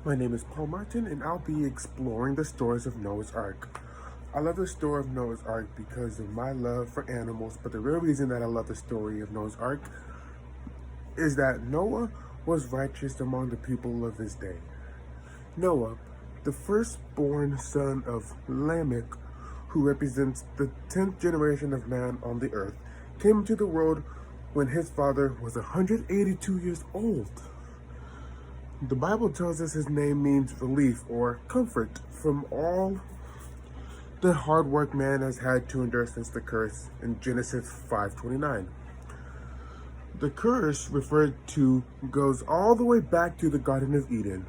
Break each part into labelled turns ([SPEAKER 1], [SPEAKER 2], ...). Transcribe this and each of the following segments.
[SPEAKER 1] My name is Paul Martin, and I'll be exploring the stories of Noah's Ark. I love the story of Noah's Ark because of my love for animals, but the real reason that I love the story of Noah's Ark is that Noah was righteous among the people of his day. Noah, the firstborn son of Lamech, who represents the 10th generation of man on the earth, came into the world when his father was 182 years old. The Bible tells us his name means relief or comfort from all the hard work man has had to endure since the curse in Genesis 5:29. The curse referred to goes all the way back to the Garden of Eden,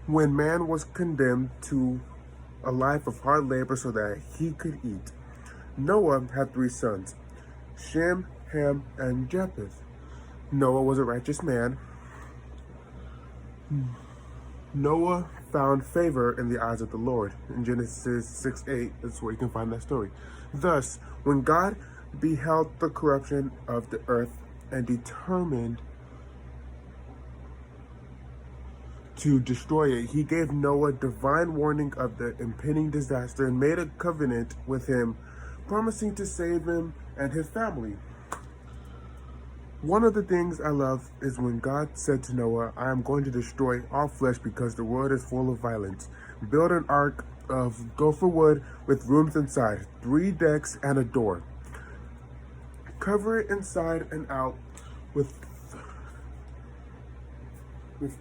[SPEAKER 1] when man was condemned to a life of hard labor so that he could eat. Noah had 3 sons, Shem, Ham, and Japheth. Noah was a righteous man. Noah found favor in the eyes of the Lord. In Genesis 6:8, that's where you can find that story. Thus, when God beheld the corruption of the earth and determined to destroy it, he gave Noah divine warning of the impending disaster and made a covenant with him, promising to save him and his family. One of the things I love is when God said to Noah, I am going to destroy all flesh because the world is full of violence. Build an ark of gopher wood with rooms inside, 3 decks and a door. Cover it inside and out with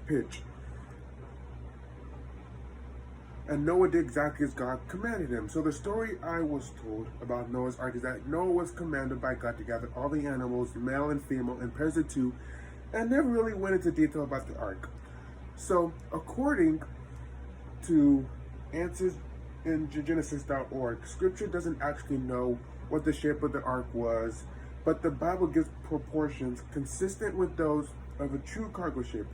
[SPEAKER 1] pitch. And Noah did exactly as God commanded him. So the story I was told about Noah's Ark is that Noah was commanded by God to gather all the animals, male and female, in pairs of 2, and never really went into detail about the ark. So according to answers in Genesis.org, scripture doesn't actually know what the shape of the ark was, but the Bible gives proportions consistent with those of a true cargo ship.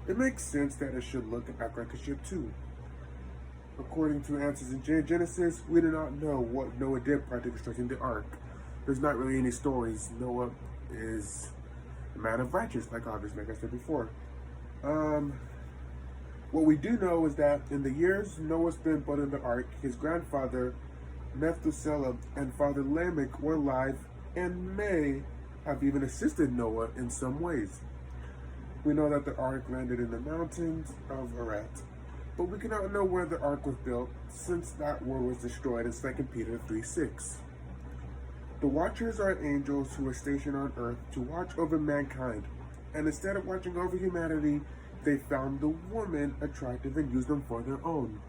[SPEAKER 1] It makes sense that it should look and act like a ship too. According to answers in Genesis, we do not know what Noah did prior to constructing the ark. There's not really any stories. Noah is a man of righteous, like I said before. What we do know is that in the years Noah spent building the ark, his grandfather Methuselah and father Lamech were alive and may have even assisted Noah in some ways. We know that the ark landed in the mountains of Ararat, but we cannot know where the ark was built since that world was destroyed in 2 Peter 3:6. The watchers are angels who are stationed on earth to watch over mankind, and instead of watching over humanity, they found the woman attractive and used them for their own.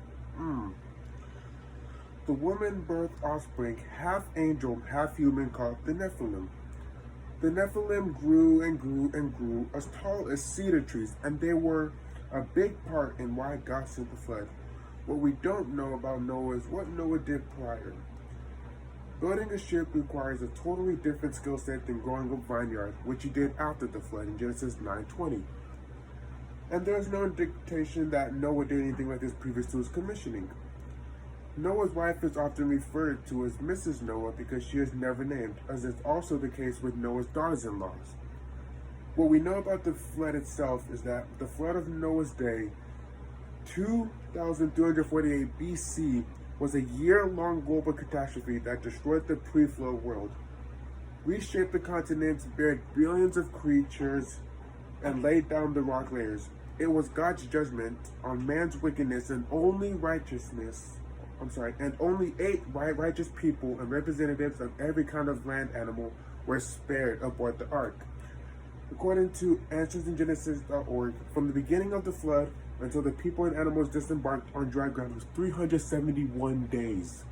[SPEAKER 1] The woman birthed offspring, half angel, half human, called the Nephilim. The Nephilim grew and grew and grew as tall as cedar trees, and they were a big part in why God sent the flood. What we don't know about Noah is what Noah did prior. Building a ship requires a totally different skill set than growing a vineyard, which he did after the flood in Genesis 9:20. And there's no indication that Noah did anything like this previous to his commissioning. Noah's wife is often referred to as Mrs. Noah because she is never named, as is also the case with Noah's daughters-in-laws. What we know about the flood itself is that the flood of Noah's day, 2348 BC, was a year-long global catastrophe that destroyed the pre-flood world, reshaped the continents, buried billions of creatures, and laid down the rock layers. It was God's judgment on man's wickedness, and only only 8 righteous people and representatives of every kind of land animal were spared aboard the ark. According to answers in Genesis.org, from the beginning of the flood until the people and animals disembarked on dry ground was 371 days.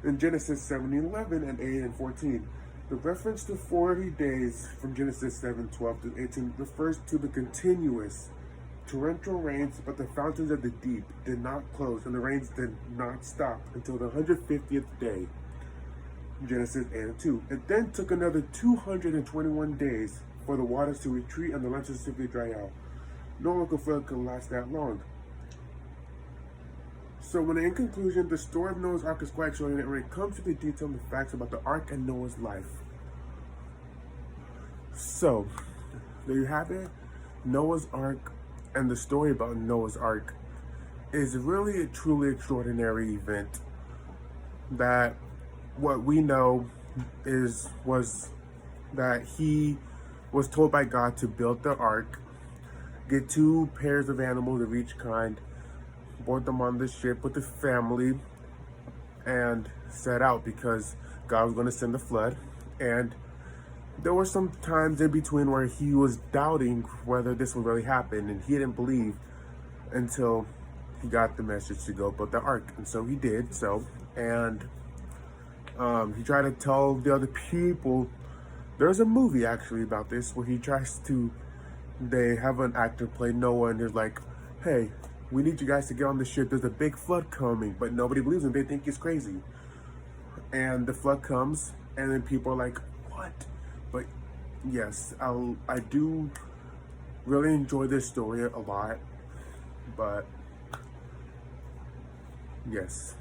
[SPEAKER 1] In Genesis 7:11 and 8 and 14, the reference to 40 days from Genesis 7:12 to 18 refers to the continuous torrential rains, but the fountains of the deep did not close and the rains did not stop until the 150th day. Genesis 8 and 2. It then took another 221 days for the waters to retreat and the land to simply dry out. No local flood could last that long. So in conclusion, the story of Noah's Ark is quite extraordinary when it comes to the detail and the facts about the Ark and Noah's life. So, there you have it. Noah's Ark and the story about Noah's Ark is really a truly extraordinary event that what we know was that he was told by God to build the ark, get 2 pairs of animals of each kind, board them on the ship with the family, and set out because God was going to send a flood. And there were some times in between where he was doubting whether this would really happen, and he didn't believe until he got the message to go build the ark. And so he did so, and he tried to tell the other people. There's a movie actually about this where they have an actor play Noah, and they're like, hey, we need you guys to get on the ship, there's a big flood coming, but nobody believes him, they think he's crazy. And the flood comes, and then people are like, what? But yes, I do really enjoy this story a lot, but yes.